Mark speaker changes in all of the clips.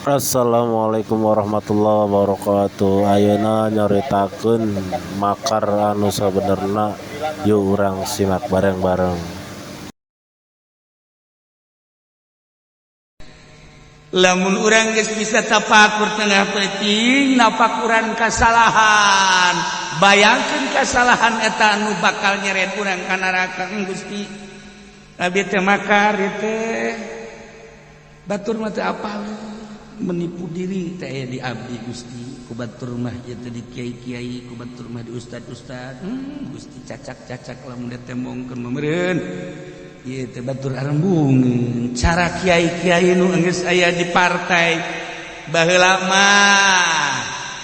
Speaker 1: Assalamualaikum warahmatullahi wabarakatuh. Ayeuna nyaritakeun makar anu sabenerna, yuk urang simak bareng-bareng.
Speaker 2: Lamun urang geus bisa tafakur tengah penting nafakuran kasalahan, bayangkeun kasalahan eta anu bakal nyeret urang ka neraka. Gusti abi teh makar teh batur mah teu apal menipu diri teh aya di abdi Gusti, ku batur mah ieu teh di kiai-kiai, ku batur mah di ustad-ustad. Gusti cacak-cacak lamun ditembongkeun meureun ieu teh batur arembungeun cara kiai-kiai nu geus aya di partai baheula mah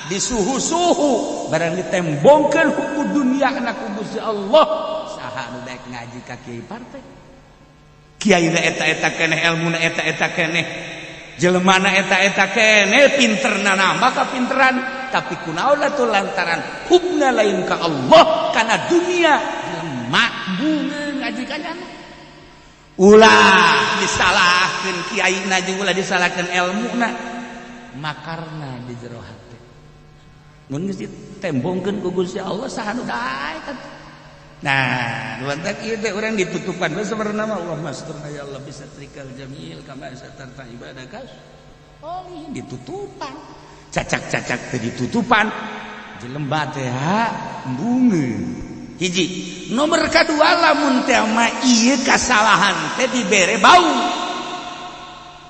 Speaker 2: disuhu-suhu barang ditembongkeun hukum dunia na ku Gusti Allah. Saha nu daek ngaji ka kiai partai, kiai na eta-eta keneh, ilmuna eta-eta keneh, jelmana eta-eta keneh, pinterna nambah kapinteran, tapi kunaon atuh lantaran hubna lain ka Allah kana dunia jelema bungeun ngaji ka jana. Ulah disalahkeun kiaina jeung ulah disalahkeun ilmuna, makarna di jero hate. Mun geus ditembongkeun ku Gusti Allah saha nu daek atuh. Nah, luantak ieu teh urang ditutupan we sabarna mah Allah masturna ya Allah bisa trikal jamil kama satarta ibadakas. Oh, ini ditutupan. Cacak-cacak teh ditutupan. Jelema teh bungeun. Hiji, nomor kadua lamun teh mah ieu kasalahan teh dibere bau.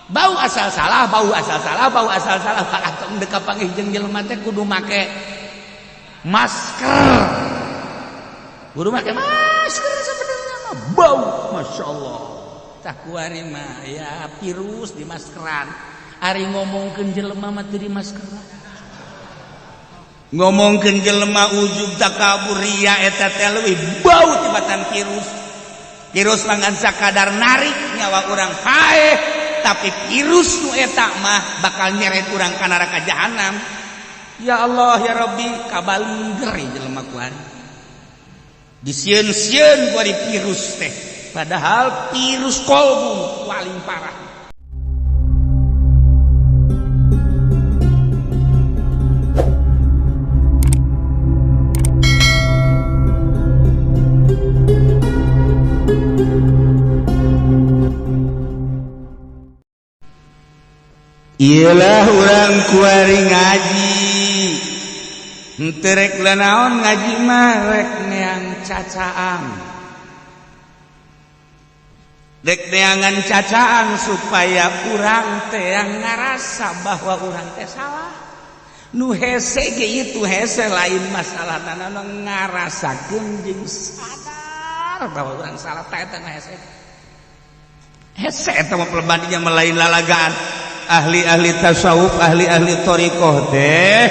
Speaker 2: Bau asal salah, bau asal salah, bau asal salah. Atuh deuk kapanggih jeung jelema teh kudu make masker. Kudu make masker sebenarnya mah bau, masyaallah. Tah kuari mah ya virus di maskeran. Ari ngomongkeun jelema mah teu di maskeran. Ngomongkeun jelema ujub takabur ria eta teh leuwih bau tibatan virus. Virus mah sakadar narik nyawa urang hae, tapi virus nu eta mah bakal nyeret urang ka neraka jahanam. Ya Allah ya Rabbi, kabalingger jelema kuari. Disieun-sieun kuari virus teh, padahal virus kolbu paling parah. Iyalah urang kuari ngaji henteu rek naon ngaji mah rek neang cacaang, rek neangan cacaang supaya urang teh ngarasa bahwa urang teh salah. Nu hese ge itu hese lain masalahna nu ngarasakeun jeung sadar bahwa urang salah teh eta hese. Hese eta mah pelebadinya melain lalagaan. Ahli-ahli tasawuf, ahli-ahli thariqah teh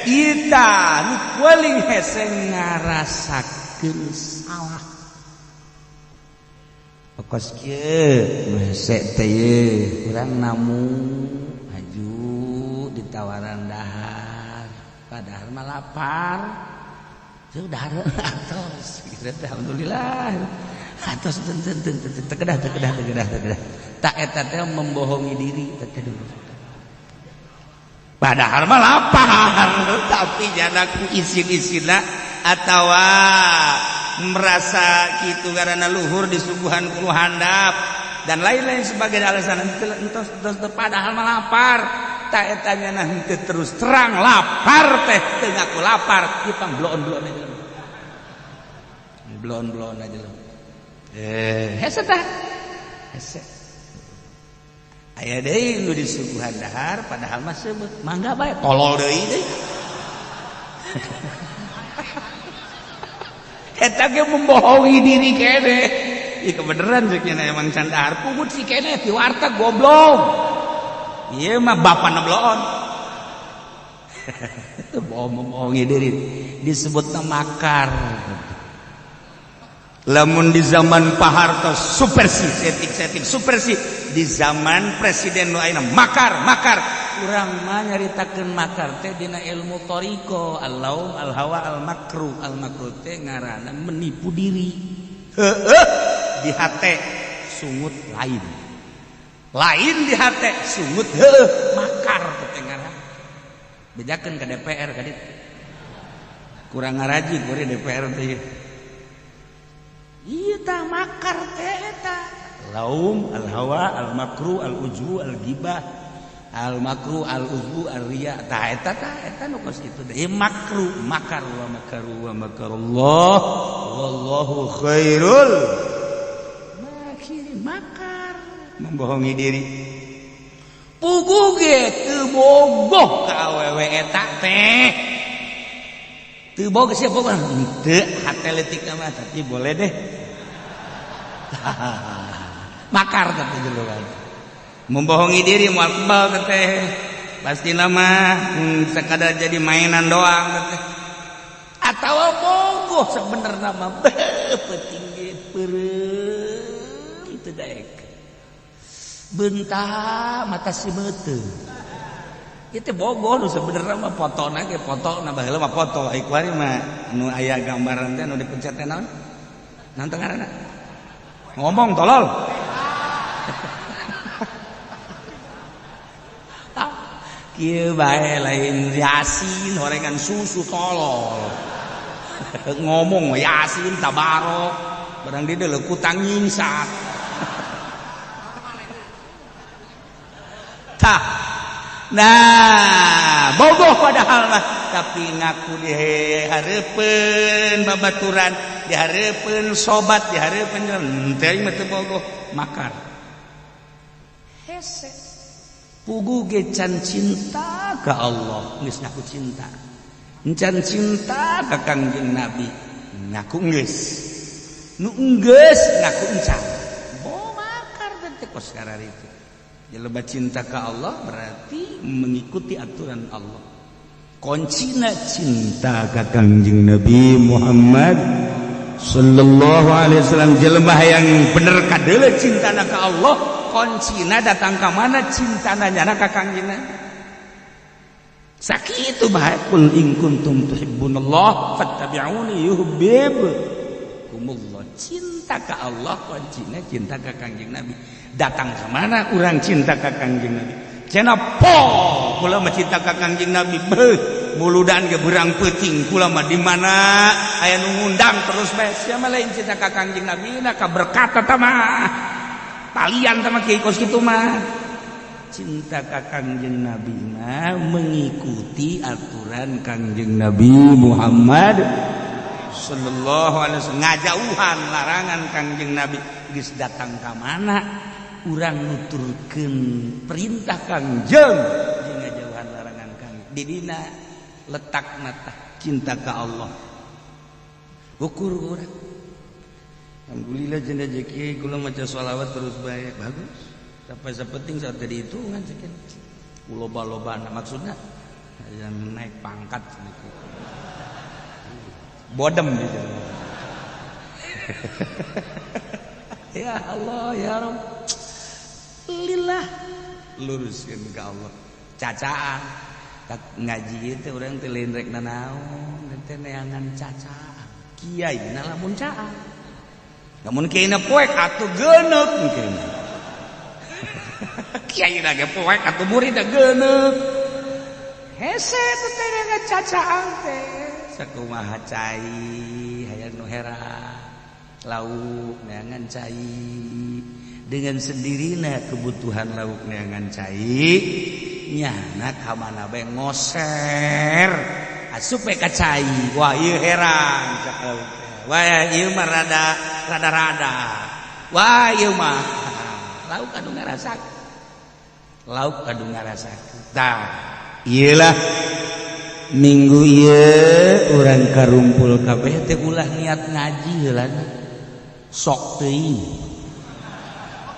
Speaker 2: kita nu paling hese ngarasakeun salah. Pokos kieu hese teh ye urang namu maju ditawaran dahar, padahal mah lapar. Teu dahar atos, alhamdulillah. Atos tekedah. Tak eta teh membohongi diri teh dulu. Padahal mah lapar, tapi jana ku isin-isina atawa merasa kitu karena luhur disuguhan ku handap dan lain-lain sebagai alasan entos padahal mah lapar. Tak eta nya henteu terus terang lapar teh teu ngaku lapar, ieu pang bloon-bloon aja. Bloon-bloon aja loh. Hese tah. Hese. Aya deui nu disuguhan dahar padahal mah seubeuh, mangga bae tolol deui. Eta ge membohongi diri kene. Ieu kebeneran ceuk nya emang can dahar pungut si kene ti warteg goblok. Ieu mah bapana bloon. Membohongi diri disebutna makar. Lamun di zaman Pak Harto supersi, setting supersi. Di zaman presiden nu ayeuna makar. Urang mah nyaritakeun makar teh dina ilmu thariqah, al-laum, al-hawa, al-makruh. Al-makruh teh ngaranna menipu diri. Di hate sungut lain. lain di hate sungut makar ketengaran bejakeun ka DPR ka ditu kurang ngaraji kuring DPR teh ieu tah makar teh eta laum al hawa al makru al ujbu al ghibah al makru al ujbu al riya tah eta nu kos kitu deh makru makar wa makaru wa makarullah wallahu khairul makirin makar membohongi diri puguh ge teu bogoh ka awewe eta teh teu bogoh sia bogoh teu hateleutik mah tapi boleh deh makar teh julukan membohongi diri moal kebal teh pasti nama sekadar jadi mainan doang teh atawa bogoh sabenerna mah penting ge peureum teu daek bentah mata si meuteuh ieu teh bogoh nu sabenerna mah fotona ge fotona baheula mah foto ai kuari mah nu aya gambaran teh nu dipencet teh naon naon teh ngaranna ngomong tolol kieu bae lain yasin horengan susu tolol ngomong yasin tabarok barang di dieu kutang nyingsat tah nah bogoh padahal mah tapi ngaku di hareupeun babaturan di hareupeun sobat di hareupeun teh mah teu bogoh makar hese pugu ge can cinta ka Allah geus ngaku cinta can cinta ka Kangjeng Nabi ngaku geus nu geus ngaku encan boh makar teh kos kararitu jelema cinta ka Allah berarti mengikuti aturan Allah kuncina cinta ka Kangjeng Nabi Muhammad sallallahu alaihi wasallam jelema yang bener kadeuleu cintana ka Allah kuncina datang ka mana cintana nyana ka Kangjeng Nabi sakitu bae kul in kuntum tuhibbunallah fattabi'uni yuhibbukumullah cinta ka Allah kuncina cinta ka Kangjeng Nabi datang ke mana urang cinta ka Kangjeng Nabi cenah pol kula mah cinta ka Kangjeng Nabi beuh muludan ge beurang peuting kula mah di mana aya nu ngundang terus bae sia mah lain cinta ka Kangjeng Nabi na ka berkat eta mah talian teh mah kieu kos kitu mah cinta ka Kangjeng Nabi mah mengikuti aturan Kangjeng Nabi Muhammad sallallahu alaihi wasallam ngajauhan larangan Kangjeng Nabi geus datang ka mana urang nuturkeun perintah Kangjeng jeung ngajauhan larangan Kangjeng di dina letakna tah cinta ka Allah ukur urang alhamdulillah cenah jeki kula maca shalawat terus bae bagus sampai sapenting saat tadi itu kan sekian loba-lobana maksudnya yang naik pangkat gitu bodem gitu ya Allah ya Rabb lillah luruskan ke Allah cacaan ngaji itu orang teh lain rek nanaon teh neangan cacaan kiai na lamun caan lamun kiai na poek atuh geuneup mungkin kiai na ge poek atuh murid na geuneup hese teh neangan cacaan teh sakumaha cai hayang nu heran lauk neangan cai dengan sendirinya kebutuhan lauk neangan cai nyana ka mana bae ngoser asup bae ka cai wah ieu heran cak lauk wah ieu mah rada wah ieu mah lauk anu ngarasakeun lauk anu ngarasakeun tah ielah minggu ieu urang karumpul kabeh teh ulah niat ngaji heulana sok teuing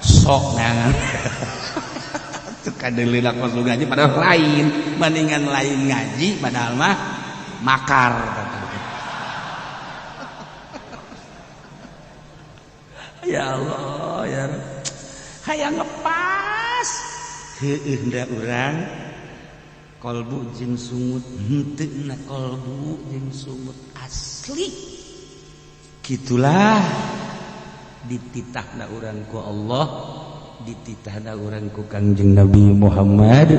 Speaker 2: sok neangan tuh kadeulina kos ngaji padahal lain mendingan lain ngaji padahal mah makar ya Allah ya Rabb hayang ngepas heueuh da urang kolbu jeung sungut henteu na kolbu jeung sungut asli gitulah dititahna urang ku Allah dititahna urang ku Kangjeng Nabi Muhammad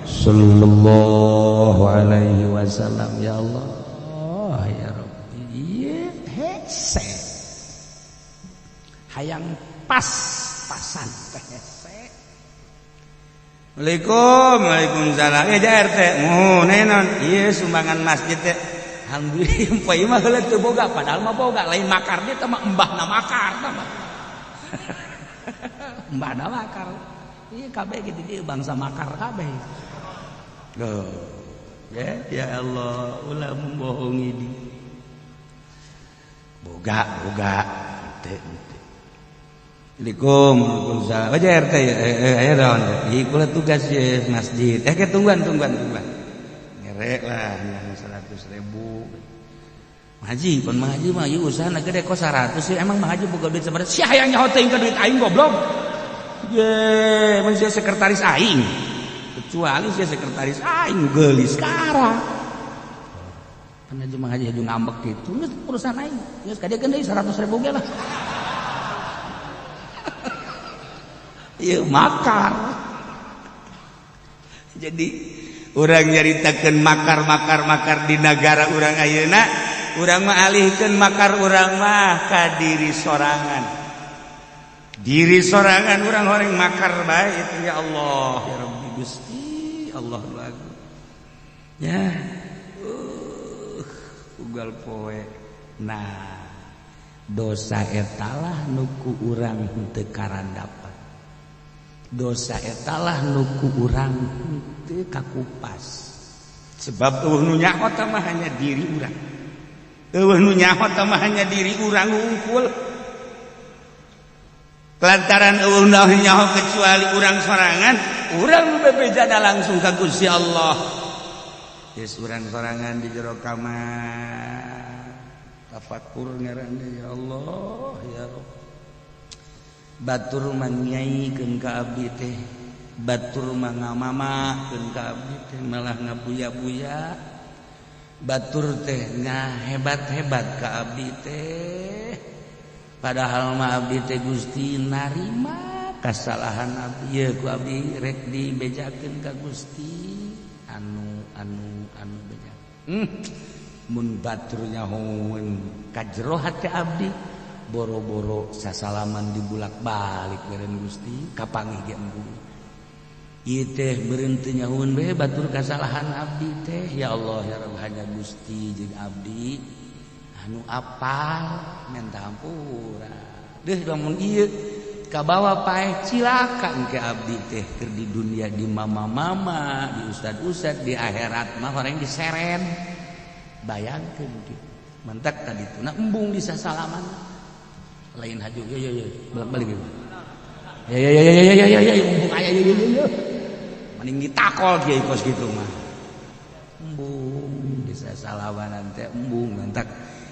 Speaker 2: sallallahu alaihi wasallam. Ya Allah ya Rabbi, ieu hese hayang pas-pasan teh hese. Assalamualaikum. Waalaikumsalam. Jair teh nenon ieu sumbangan masjid teh alhamdulillah poe mah heula teu boga padahal mah boga lain makar dia teh mah embahna makar tah mah. Embahna makar. Ieu kabeh kitu dieu bangsa makar kabeh. Loh. Ya Allah, ulah membohongi di. Boga teh. Assalamualaikum. Waalaikumsalam. Wajar teh aya daon. Ieu kula tugas ye masjid. Ke tungguan. Ngerek lah yang 100.000. Haji, pun Haji mah ieu usahana gede kos 100 sih. Emang Haji boga duit sabaraha? Sia hayang nyaho teuing ka duit aing goblok. Ye, mun sia sekretaris aing. Kecuali sia sekretaris aing geulis sekarang. Pan Haji mah Haji ngambek kitu. Geus urusan aing. Geus kadekeun deui 100.000 ge lah. Ieu makar. Jadi urang nyaritakeun makar di negara urang ayeuna, urang mah alihkeun makar urang mah ka diri sorangan. Diri sorangan urang horeng makar bae itu ya Allah ya Rabbi Gusti Allah lagu. Ya. Ugal poe. Nah, dosa etalah nuku urang henteu karandapan. Dosa etalah nuku urang henteu kakupas. Sebab eueuh nu nyaho teh mah hanya diri urang. Eueuh nu nyaho teh mah hanya diri urang unggul. Lantaran eueuh nu nyaho kecuali urang sorangan, urang bebejana langsung ka Gusti Allah. Geus urang sorangan di jero kamar. Tafakur ngaranna ya Allah ya Rabb. Batur manyaikeun ka abdi teh, batur mangamamakeun ka abdi teh malah ngabuya-buya. Batur teh ngahebat-hebat ka abdi teh. Padahal mah abdi teh Gusti narima kasalahan abdi. Ye ku abdi rek dibejakeun ka Gusti anu bejak. Mun batur nyahoeun ka jero hate abdi boro-boro sasalaman dibulak-balik beren Gusti kapanggih ge embung. Ieu teh beureun teu nyahoeun bae batur kasalahan abdi teh. Ya Allah ya Rabb hanya Gusti jeung abdi anu apal minta hampura. Deuh lamun ieu kabawa paeh cilaka engke abdi teh keur di dunia di mama-mama, di ustad-ustad, di akhirat mah horeng diseren. Bayangkeun kitu. Mentak tadi tuna embung di sasalaman. Lain haju ya balik gitu. Ya embung aya ya. Mending ditakol kieu kos kitu mah. Embung di sasalaman teh embung mentak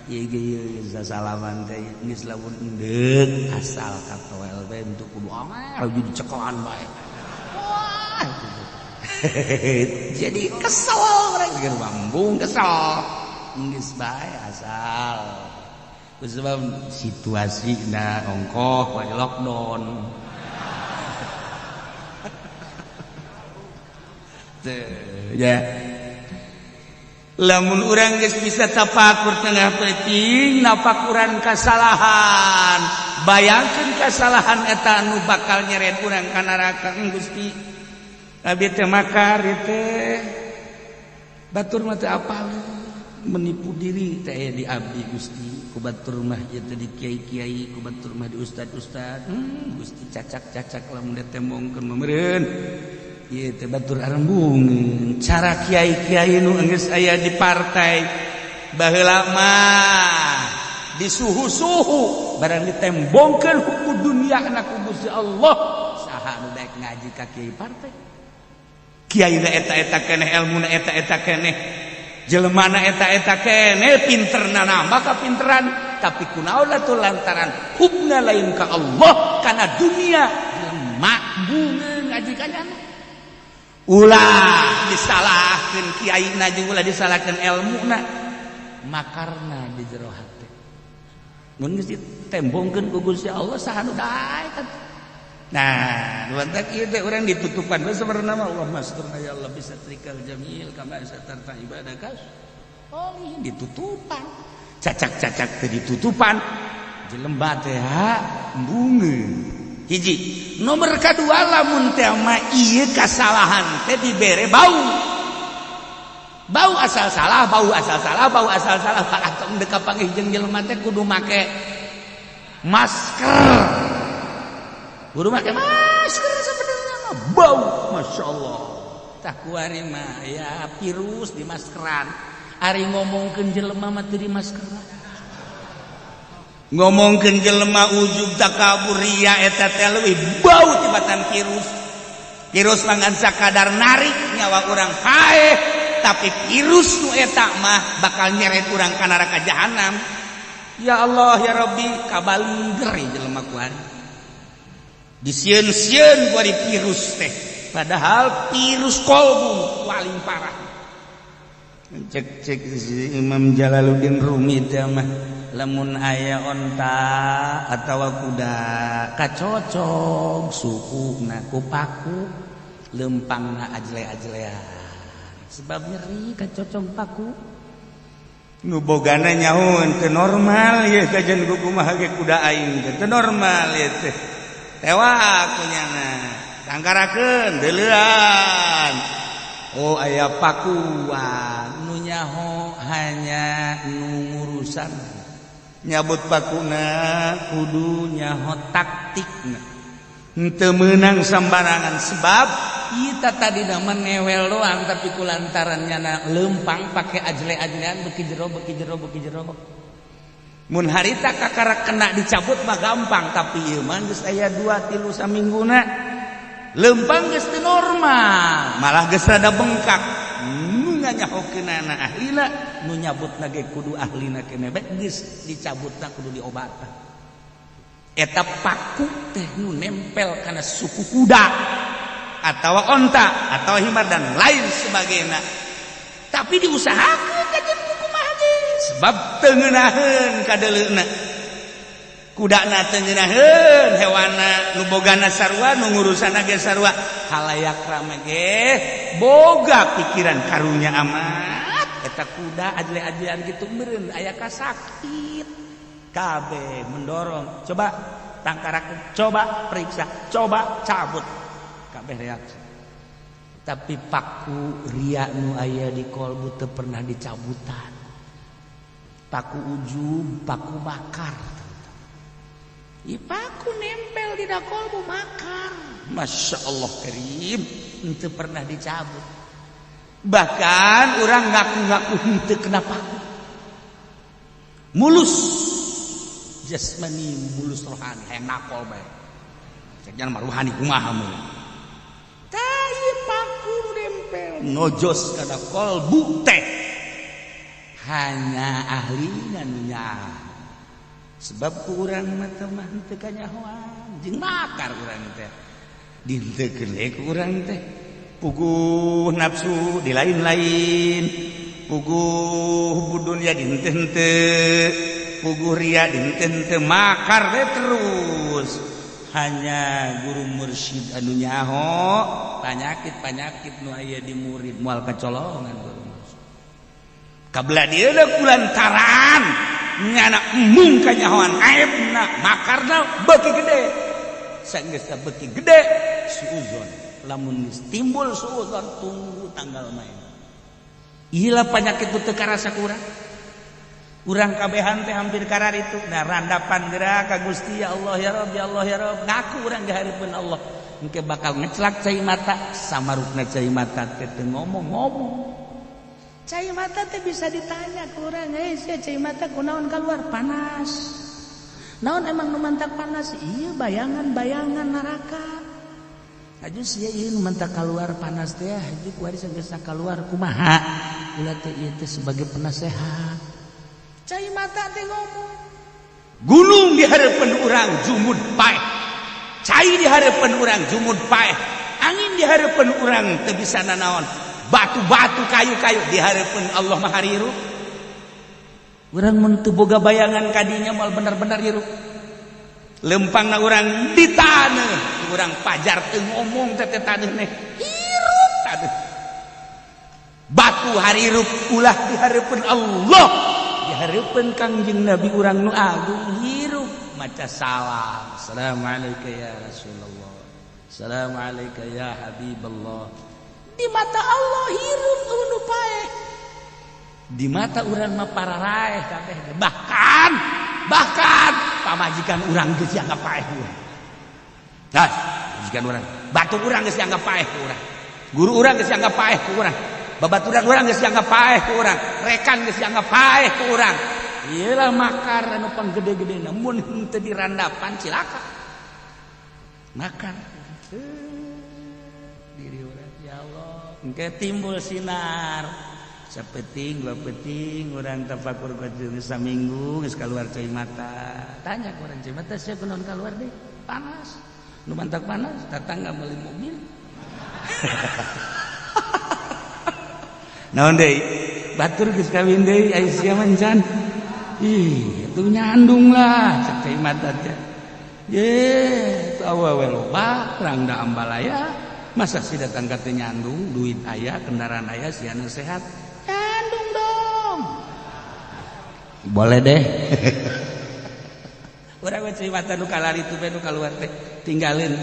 Speaker 2: ieu sasalaman teh geus lamun endeuh asal katoel bae untuk kudu amel jadi cekelan bae. Wah. Jadi kesel urang geus embung kesel. Geus bae asal. Sebab situasi na ongkoh pada lockdown. Ya. Lamun urang geus bisa tafakur tengah penting nafakuran kasalahan. Bayangkeun kasalahan eta anu bakal nyeret urang ka neraka Gusti. Abi teh makar teh. Batur mah teu apal. Menipu diri teh di abdi Gusti. Kubatur mah ieu teh di kiai-kiai, kubatur mah di ustad-ustad. Gusti cacak-cacak lamun ditembongkeun meureun. Ieu teh batur arembungeun. Cara kiai-kiai nu geus aya di partai baheula mah disuhu-suhu barang ditembongkeun hukum dunia kana ku Gusti Allah. Saha nu daek ngaji ka kiai partai? Kiaina eta-eta keneh, elmuna eta-eta keneh. Jelmana eta-eta kene pinterna nambah kapinteran tapi kunaon atuh lantaran hubna lain ka Allah kana dunia jelema bungeun ngaji ka nyana ulah disalahkeun kiaina jeung ulah disalahkeun elmuna makarna di jero hate mun geus ditembongkeun ku Gusti Allah saha nu daek Nah, nuantak ieu teh urang ditutupan we sebenarnya mah Allah masturna ya Allah bisa trikal jamil kama satarta ibadah kas. Oh, ditutupan. Cacak-cacak teh ditutupan. Jelema teh embungeun. Hiji, nomor kadua lamun teh mah ieu kasalahan teh dibere bau. Bau asal salah, bau asal salah, bau asal salah. Atuh deuk kapanggih jeung jelema teh kudu make masker. Kudu make masker sebenarnya mah bau, masyaallah. Tak kuari mah ya virus di maskeran. Ari ngomongkeun jelema mah teu di maskeran. Ngomongkeun jelema ujub takabur ria eta teh leuwih bau tibatan virus. Virus mah ngan sakadar narik nyawa urang hae, tapi virus nu eta mah bakal nyeret urang ka neraka jahanam. Ya Allah ya Rabbi, kabaligger jelema kuari. Disieun-sieun kuari virus teh. Padahal virus kolbu paling parah. Cek Imam Jalaluddin Rumi teh mah lamun aya onta atawa kuda kacocok sukuna ku paku lempangna ajle-ajlean sebab nyeri kacocok paku nu bogana nyahoon teu normal ye kajen kumaha ge kuda aing teu normal ye teh tewa kunyana tangkarakeun deuleuan oh aya pakuan nu nyaho hanya nu ngurusan nyabut pakuna kudu nyaho taktikna henteu meunang sambarangan sebab kita tadi nama ngewel doang tapi kulantaran nyana lempang pake ajle-ajlean beki jero mun harita kakara kena dicabut mah gampang tapi ieu mah geus aya 2-3 samingguna lempang geus teu normal malah geus rada bengkak nganyahokeunana ahlina nu nyabutna ge kudu ahlina keneh bae geus dicabutna kudu diobatan eta paku teh nu nempel kana suku kuda atawa onta atawa himar dan lain sebagainya tapi diusahakeun kajen kumaha ge sebab teu ngeunaheun ka deuleuna kudana teu ngeunaheun hewanna nu bogana sarua nu ngurusana ge sarua halayak rame ge boga pikiran karunya amat eta kuda ajle-ajlean kitu meureun aya kasakit kabeh mendorong coba tangkarakeun coba periksa coba cabut kabeh reaksi tapi paku ria nu aya di kolbu teu pernah dicabutan paku ujub paku bakar paku nempel di kolbu makar Masya Allah karim henteu pernah dicabut bahkan orang ngaku-ngaku henteu kena paku mulus jasmani mulus rohani hayang nakol bae cek jangan maruhani kumaha mun tai paku nempel nojos kana kolbu teh hanya ahli nganunya sebab ku urang mah teh mah henteu kanyahoan jeung makar urang teh dinteukeun le ku urang teh puguh nafsu di lain-lain puguh budunya di henteu-henteu puguh ria di henteu-henteu makar we terus hanya guru mursyid anu nyaho panyakit-panyakit nu aya di murid moal kacolongan guru mursyid kabla dieu kulantaran nyana embung kanyahoan aibna makarna beuki gede saenggeus beuki gede suuzon lamun timbul suuzon tunggu tanggal main ieu penyakit teu karasa ku urang kabehan teh hampir kararitu nah randapan geura ka Gusti ya Allah ya Rabb ya Allah ya Rabb ngaku urang dihareupeun Allah engke bakal ngeclak cai mata samarukna cai mata teh teu ngomong-ngomong cai mata teh bisa ditanya ke urang sia cai mata kunaon keluar panas naon emang nu mantak panas ieu bayangan-bayangan neraka ajus ieu nu mantak keluar panas teh hiji kuari geus keluar kumaha ulah teh ieu teh sebagai penasehat cai mata teh ngomong gunung di hareupeun urang jumud paeh cai di hareupeun urang jumud paeh angin di hareupeun urang teu bisa nanaon batu-batu kayu-kayu di hareupeun Allah mah hariru urang mun teu boga bayangan kadinya moal bener-bener hirup lempangna urang di taneuh urang pajar teu ngomong teh tadeuh hirup tadeuh batu harirup ulah dihareupeun Allah dihareupeun Kangjeng Nabi urang nu agung hirup maca salam assalamualaikum ya Rasulullah assalamualaikum ya Habiballah di mata Allah hirup nu paeh di mata urang mah pararaeh kabeh bahkan pamajikan urang geus dianggap paeh urang nah pamajikan urang batur urang geus dianggap paeh ku urang guru urang geus dianggap paeh ku urang babaturan urang geus dianggap paeh ku urang rekan geus dianggap paeh ku urang ieu lah makar anu panggede-gedena mun teu dirandapan cilaka makar diri urang ya Allah engke timbul sinar sapeting dua peting urang tafakur jeung saminggu geus kaluar cai mata tanya ku urang cai mata sia kunaon kaluar deui panas nu mantak panas tatangga meuli mobil naon deui batur geus kawin deui aya sia mancan ih itu nyandung lah cek cai mata teh ye awewe loba urang da ambalaya masa si datang ka teu nyandung duit aya kendaraan aya sia nu sehat nyandung dong boleh deh urang cai mata nu kalari tu nu kaluar teh tinggalin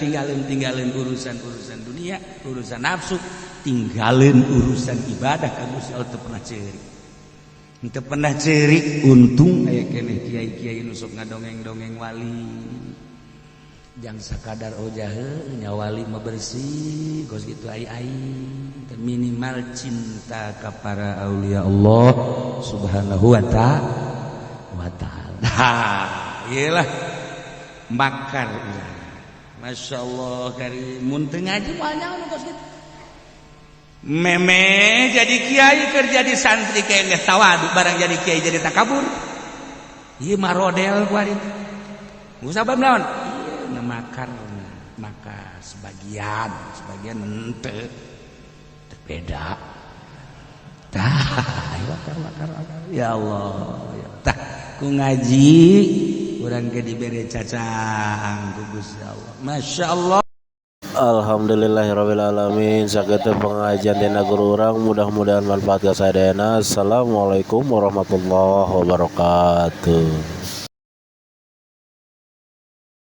Speaker 2: urusan dunia urusan nafsu tinggalin urusan ibadah ka Gusti Allah teu pernah ceurik untung aya keneh kiai-kiai nu sok ngadongeng-dongeng wali jang sakadar ojahe nya wali mah bersih gos kitu ai-ai minimal cinta ka para aulia Allah subhanahu wa ta'ala iyalah makar urang Masya Allah karim mun teu ngaji moal nyaho gos kitu meme jadi kiai kerja di santri kayak geus tawadu barang jadi kiai jadi takabur ieu mah rodel ku ari geus sabab naon ieu makar maka sebagian henteu beda tah makar ya Allah tah ku ngaji urang ge dibere cacang ku Gusti Allah Masya Allah
Speaker 1: Alhamdulillahirabbil alamin sakitu pengajian dina guru urang mudah-mudahan manfaat ka sadayana assalamualaikum warahmatullahi wabarakatuh